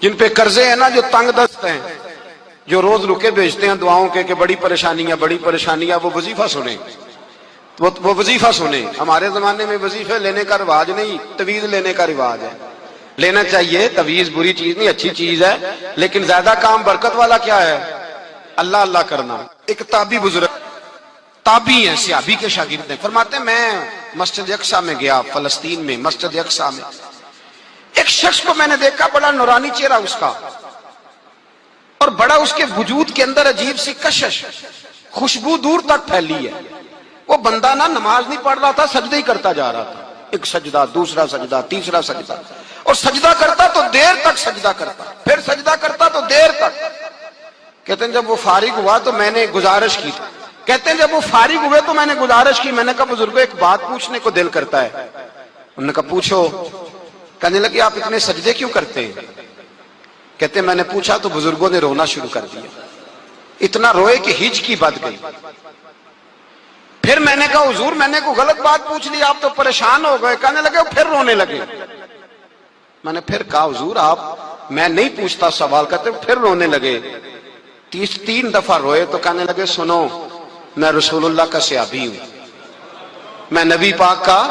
جن پہ قرضے ہیں نا، جو تنگ دست ہیں، جو روز رکے بھیجتے ہیں دعاؤں کے کہ بڑی پریشانیاں، وہ وظیفہ سنیں، وہ وظیفہ سنیں۔ ہمارے زمانے میں وظیفے لینے کا رواج نہیں، تعویذ لینے کا رواج ہے۔ لینا چاہیے، تعویذ بری چیز نہیں، اچھی چیز ہے، لیکن زیادہ کام برکت والا کیا ہے؟ اللہ اللہ کرنا۔ ایک تابعی بزرگ، تابعی ہیں، صحابی کے شاگرد ہیں، فرماتے ہیں میں مسجد اقصیٰ میں گیا، فلسطین میں مسجد اقصیٰ میں ایک شخص کو میں نے دیکھا، بڑا نورانی چہرہ اس کا، اور بڑا اس کے وجود کے اندر عجیب سی کشش، خوشبو دور تک پھیلی ہے۔ وہ بندہ نا نماز نہیں پڑھ رہا تھا، سجدے ہی کرتا جا رہا تھا، ایک سجدہ، دوسرا سجدہ، تیسرا سجدہ، اور سجدہ کرتا تو دیر تک سجدہ کرتا، پھر سجدہ کرتا تو دیر تک۔ کہتے ہیں جب وہ فارغ ہوا تو میں نے گزارش کی، کہتے ہیں جب وہ فارغ ہوئے تو میں نے گزارش کی، میں نے کہا بزرگوں ایک بات پوچھنے کو دل کرتا ہے۔ انہوں نے کہا پوچھو۔ کہنے لگے آپ اتنے سجدے کیوں کرتے ہیں؟ کہتے ہیں میں نے پوچھا تو بزرگوں نے رونا شروع کر دیا، اتنا روئے کہ ہچکی بد گئی۔ پھر میں نے کہا حضور میں نے کوئی غلط بات پوچھ لی، آپ تو پریشان ہو گئے؟ کہنے لگے پھر رونے لگے۔ میں نے پھر کہا حضور آپ، میں نہیں پوچھتا سوال، کرتے پھر رونے لگے۔ 3 دفعہ روئے تو کہنے لگے سنو، میں رسول اللہ کا صحابی ہوں، میں نبی پاک کا،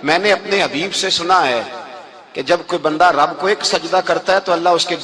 میں نے اپنے حبیب سے سنا ہے کہ جب کوئی بندہ رب کو ایک سجدہ کرتا ہے تو اللہ اس کے